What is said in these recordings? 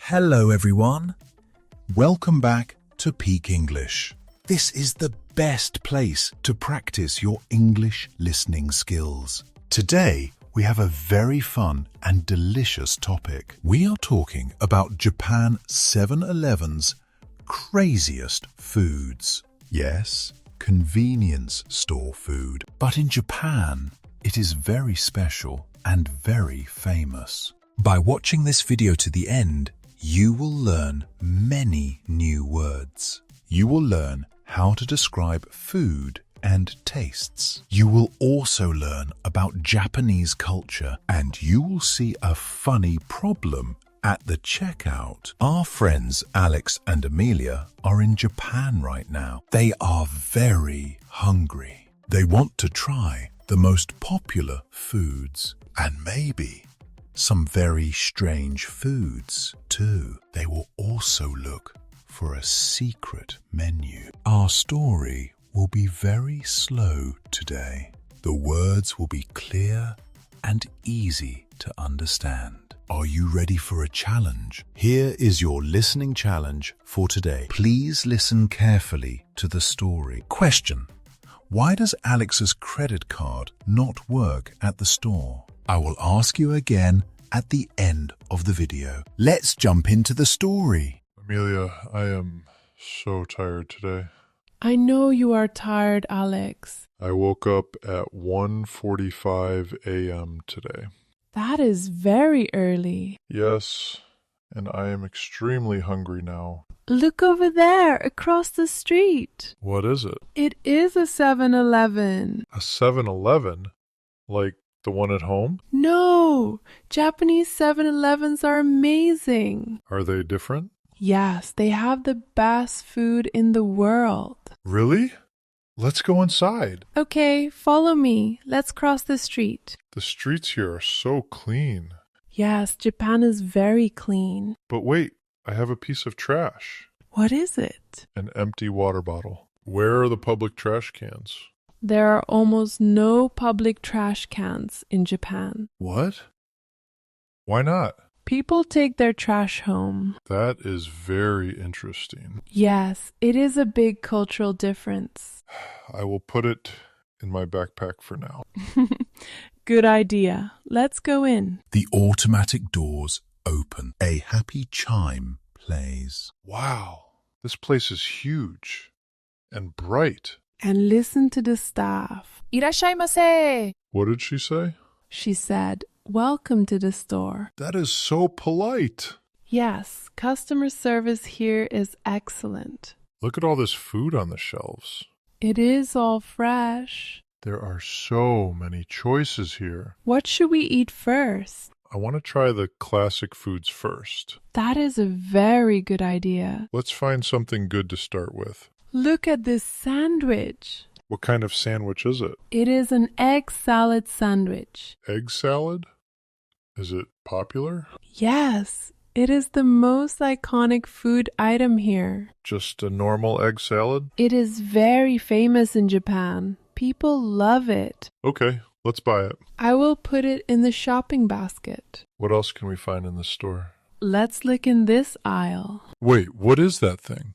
Hello everyone. Welcome back to Peak English. This is the best place to practice your English listening skills. Today, we have a very fun and delicious topic. We are talking about Japan 7-Eleven's craziest foods. Yes, convenience store food. But in Japan, it is very special and very famous. By watching this video to the end, you will learn many new words. You will learn how to describe food and tastes. You will also learn about Japanese culture, and you will see a funny problem at the checkout. Our friends Alex and Amelia are in Japan right now. They are very hungry. They want to try the most popular foods and maybe some very strange foods too. They will also look for a secret menu. Our story will be very slow today. The words will be clear and easy to understand. Are you ready for a challenge? Here is your listening challenge for today. Please listen carefully to the story. Question: why does Alex's credit card not work at the store? I will ask you again at the end of the video. Let's jump into the story. Amelia, I am so tired today. I know you are tired, Alex. I woke up at 1:45 a.m. today. That is very early. Yes, and I am extremely hungry now. Look over there, across the street. What is it? It is a 7-Eleven. A 7-Eleven? Like the one at home? No, Japanese 7-Elevens are amazing. Are they different? Yes, they have the best food in the world. Really? Let's go inside. Okay, follow me. Let's cross the street. The streets here are so clean. Yes, Japan is very clean. But wait, I have a piece of trash. What is it? An empty water bottle. Where are the public trash cans? There are almost no public trash cans in Japan. What? Why not? People take their trash home. That is very interesting. Yes, it is a big cultural difference. I will put it in my backpack for now. Good idea. Let's go in. The automatic doors open. A happy chime plays. Wow, this place is huge and bright. And listen to the staff. いらっしゃいませ. What did she say? She said, "Welcome to the store." That is so polite. Yes, customer service here is excellent. Look at all this food on the shelves. It is all fresh. There are so many choices here. What should we eat first? I want to try the classic foods first. That is a very good idea. Let's find something good to start with. Look at this sandwich. What kind of sandwich is it? It is an egg salad sandwich. Egg salad? Is it popular? Yes, it is the most iconic food item here. Just a normal egg salad? It is very famous in Japan. People love it. Okay, let's buy it. I will put it in the shopping basket. What else can we find in the store? Let's look in this aisle. Wait, what is that thing?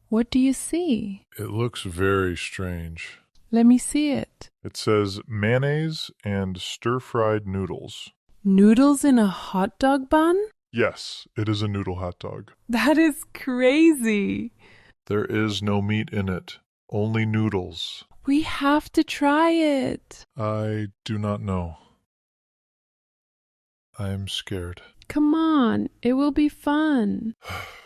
What do you see? It looks very strange. Let me see it. It says mayonnaise and stir-fried noodles. Noodles in a hot dog bun? Yes, it is a noodle hot dog. That is crazy. There is no meat in it, only noodles. We have to try it. I do not know. I am scared. Come on, it will be fun.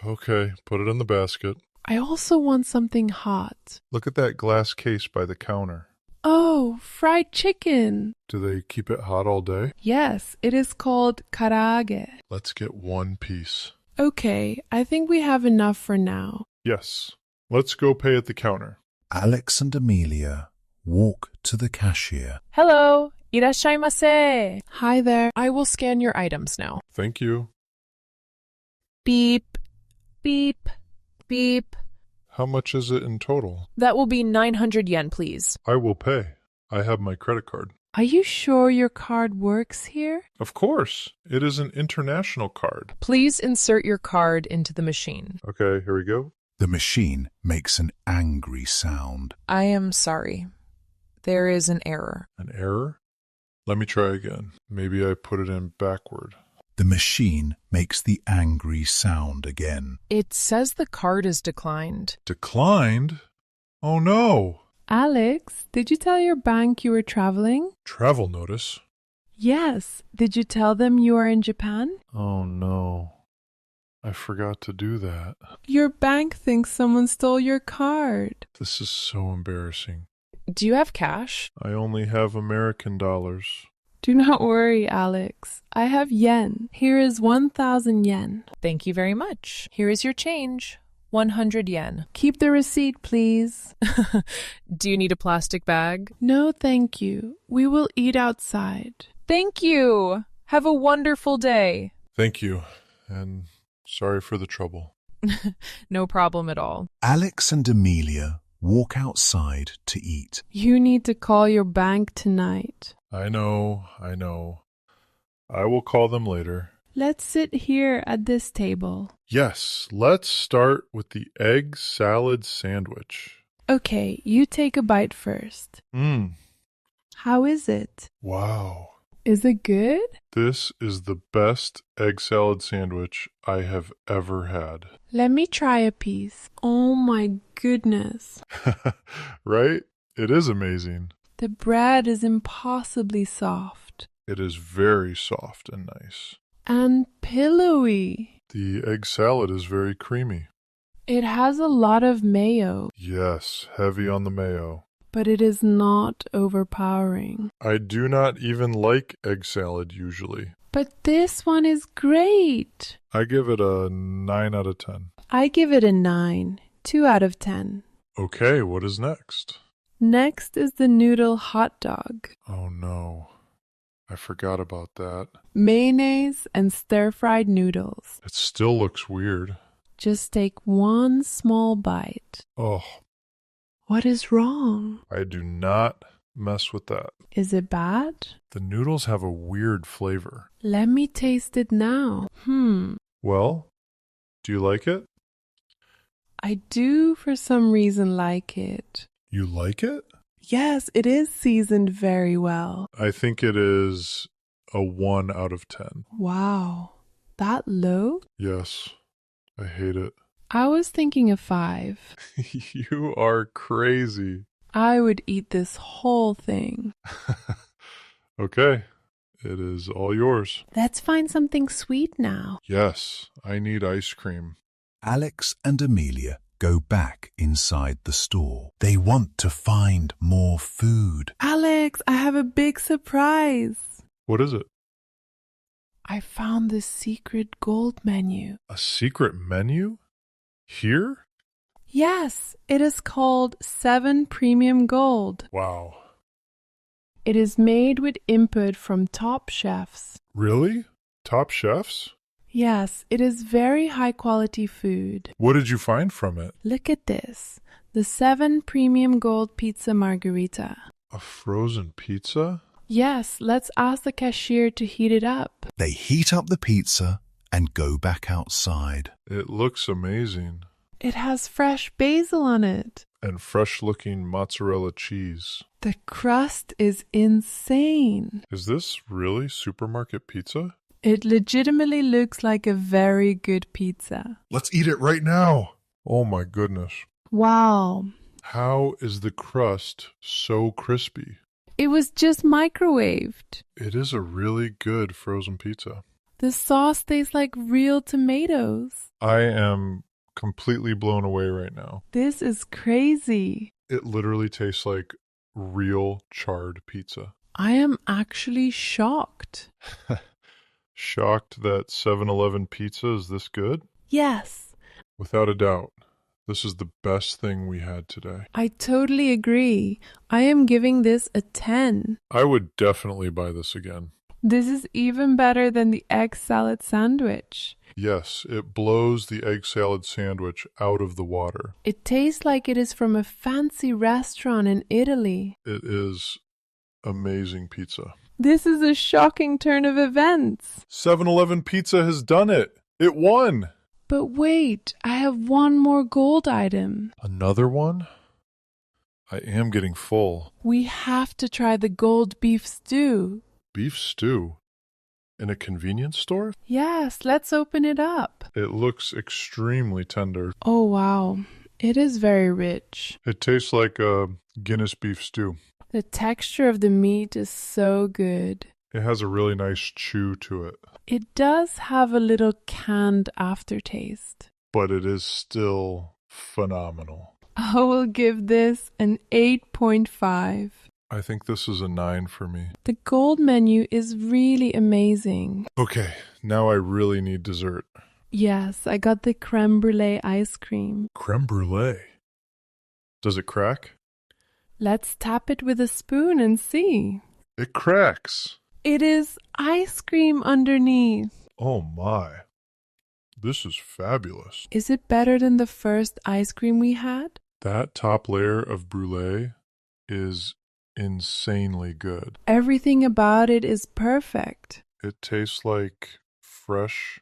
Okay, put it in the basket. I also want something hot. Look at that glass case by the counter. Oh, fried chicken. Do they keep it hot all day? Yes, it is called karaage. Let's get one piece. Okay, I think we have enough for now. Yes, let's go pay at the counter. Alex and Amelia walk to the cashier. Hello. いらっしゃいませ. Hi there. I will scan your items now. Thank you. Beep, beep, beep. How much is it in total? That will be 900 yen, please. I will pay. I have my credit card. Are you sure your card works here? Of course, it is an international card. Please insert your card into the machine. Okay, here we go. The machine makes an angry sound. I am sorry. There is an error. An error? Let me try again. Maybe I put it in backward. The machine makes the angry sound again. It says the card is declined. Declined? Oh no! Alex, did you tell your bank you were traveling? Travel notice? Yes. Did you tell them you are in Japan? Oh no. I forgot to do that. Your bank thinks someone stole your card. This is so embarrassing. Do you have cash? I only have American dollars. Do not worry, Alex. I have yen. Here is 1,000 yen. Thank you very much. Here is your change. 100 yen. Keep the receipt, please. Do you need a plastic bag? No, thank you. We will eat outside. Thank you. Have a wonderful day. Thank you, and sorry for the trouble. No problem at all. Alex and Amelia walk outside to eat. You need to call your bank tonight. I know. I will call them later. Let's sit here at this table. Yes, let's start with the egg salad sandwich. Okay, you take a bite first. How is it? Wow. Is it good? This is the best egg salad sandwich I have ever had. Let me try a piece. Oh my goodness. Right? It is amazing. The bread is impossibly soft. It is very soft and nice. And pillowy. The egg salad is very creamy. It has a lot of mayo, Yes, heavy on the mayo. but it is not overpowering. I do not even like egg salad usually. But this one is great. I give it a 9 out of 10. I give it a 9, 2 out of 10. Okay, what is next? Next is the noodle hot dog. Oh no, I forgot about that. Mayonnaise and stir-fried noodles. It still looks weird. Just take one small bite. Oh, What is wrong? I do not mess with that. Is it bad? The noodles have a weird flavor. Let me taste it now. Well, do you like it? I do for some reason like it. You like it? Yes, it is seasoned very well. I think it is a 1 out of 10. Wow. That low? Yes, I hate it. I was thinking a 5. You are crazy. I would eat this whole thing. Okay, it is all yours. Let's find something sweet now. Yes, I need ice cream. Alex and Amelia go back inside the store. They want to find more food. Alex, I have a big surprise. What is it? I found the secret gold menu. A secret menu? Here? Yes, it is called 7 Premium Gold. Wow. It is made with input from top chefs. Really? Top chefs? Yes, it is very high quality food. What did you find from it? Look at this. The 7 Premium Gold Pizza Margherita. A frozen pizza? Yes, let's ask the cashier to heat it up. They heat up the pizza and go back outside. It looks amazing. It has fresh basil on it. And fresh-looking mozzarella cheese. The crust is insane. Is this really supermarket pizza? It legitimately looks like a very good pizza. Let's eat it right now. Oh my goodness. Wow. How is the crust so crispy? It was just microwaved. It is a really good frozen pizza. The sauce tastes like real tomatoes. I am completely blown away right now. This is crazy. It literally tastes like real charred pizza. I am actually shocked. Shocked that 7-Eleven pizza is this good? Yes, Without a doubt. This is the best thing we had today. I totally agree. I am giving this a 10. I would definitely buy this again. This is even better than the egg salad sandwich. Yes, it blows the egg salad sandwich out of the water. It tastes like it is from a fancy restaurant in Italy. It is amazing pizza. This is a shocking turn of events. 7-Eleven Pizza has done it. It won. But wait, I have one more gold item. Another one? I am getting full. We have to try the gold beef stew. Beef stew? In a convenience store? Yes, let's open it up. It looks extremely tender. Oh, wow. It is very rich. It tastes like a Guinness beef stew. The texture of the meat is so good. It has a really nice chew to it. It does have a little canned aftertaste. But it is still phenomenal. I will give this an 8.5. I think this is a 9 for me. The gold menu is really amazing. Okay, now I really need dessert. Yes, I got the creme brulee ice cream. Creme brulee. Does it crack? Let's tap it with a spoon and see. It cracks. It is ice cream underneath. Oh my. This is fabulous. Is it better than the first ice cream we had? That top layer of brulee is insanely good. Everything about it is perfect. It tastes like fresh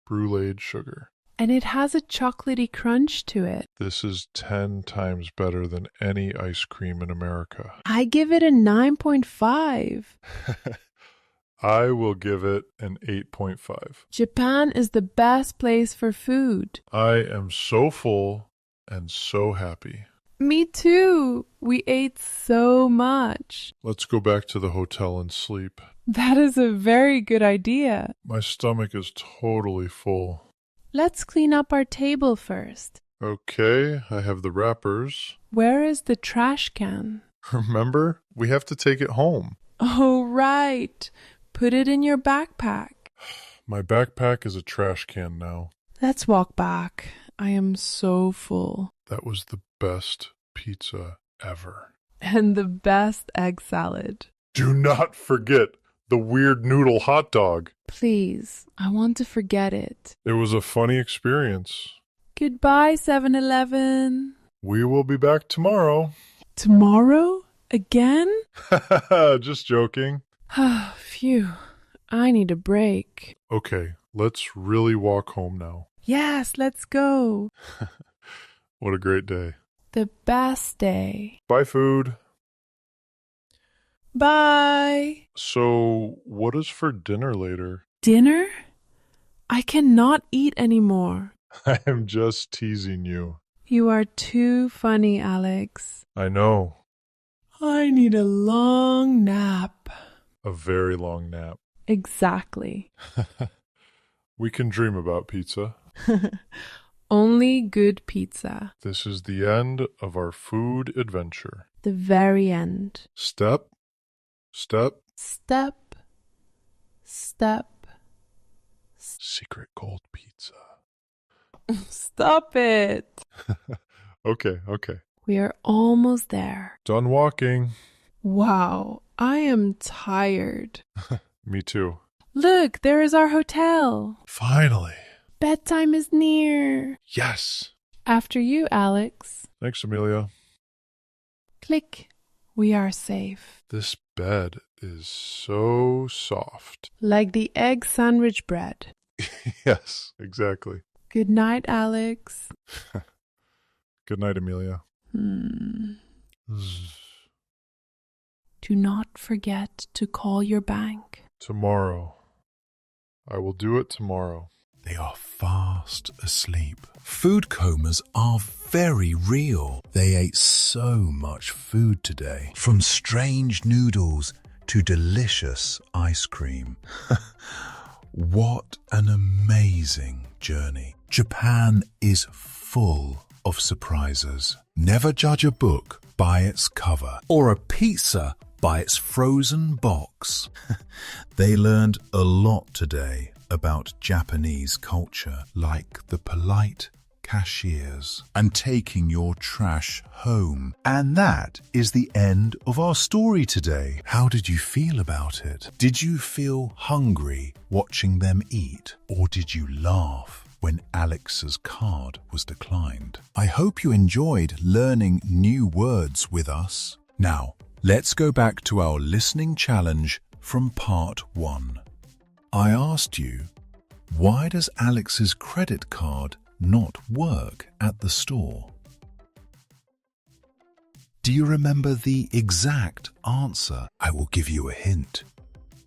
bruleed sugar. And it has a chocolatey crunch to it. This is 10 times better than any ice cream in America. I give it a 9.5. I will give it an 8.5. Japan is the best place for food. I am so full and so happy. Me too. We ate so much. Let's go back to the hotel and sleep. That is a very good idea. My stomach is totally full. Let's clean up our table first. Okay, I have the wrappers. Where is the trash can? Remember, we have to take it home. Oh, right. Put it in your backpack. My backpack is a trash can now. Let's walk back. I am so full. That was the best pizza ever. And the best egg salad. Do not forget the weird noodle hot dog. Please, I want to forget it. It was a funny experience. Goodbye, 7-Eleven. We will be back tomorrow. Tomorrow? Again? Just joking. Phew. I need a break. Okay, let's really walk home now. Yes, let's go. What a great day. The best day. Bye, food. Bye. So, what is for dinner later? Dinner? I cannot eat anymore. I am just teasing you. You are too funny, Alex. I know. I need a long nap. A very long nap. Exactly. We can dream about pizza. Only good pizza. This is the end of our food adventure. The very end. Step, step, Step, step. secret gold pizza. Stop it. Okay. We are almost there. Done walking. Wow, I am tired. Me too. Look, there is our hotel. Finally. Bedtime is near. Yes. After you, Alex. Thanks, Amelia. Click. We are safe. This bed is so soft. Like the egg sandwich bread. Yes, exactly. Good night, Alex. Good night, Amelia. Do not forget to call your bank. Tomorrow. I will do it tomorrow. They are fast asleep. Food comas are very real. They ate so much food today, from strange noodles to delicious ice cream. What an amazing journey. Japan is full of surprises. Never judge a book by its cover or a pizza by its frozen box. They learned a lot today about Japanese culture, like the polite cashiers and taking your trash home. And that is the end of our story today. How did you feel about it? Did you feel hungry watching them eat? Or did you laugh when Alex's card was declined? I hope you enjoyed learning new words with us. Now, Let's go back to our listening challenge from part 1. I asked you, why does Alex's credit card not work at the store? Do you remember the exact answer? I will give you a hint.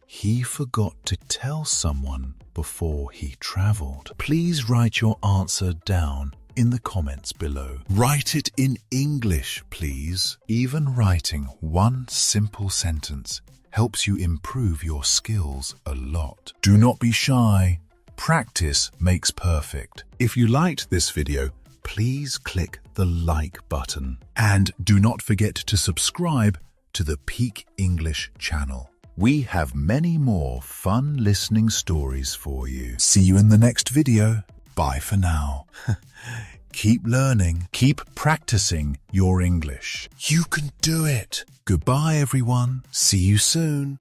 He forgot to tell someone before he traveled. Please write your answer down in the comments below. Write it in English, please. Even writing one simple sentence helps you improve your skills a lot. Do not be shy. Practice makes perfect. If you liked this video, please click the like button. And do not forget to subscribe to the Peak English channel. We have many more fun listening stories for you. See you in the next video. Bye for now. Keep learning, keep practicing your English. You can do it. Goodbye, everyone. See you soon.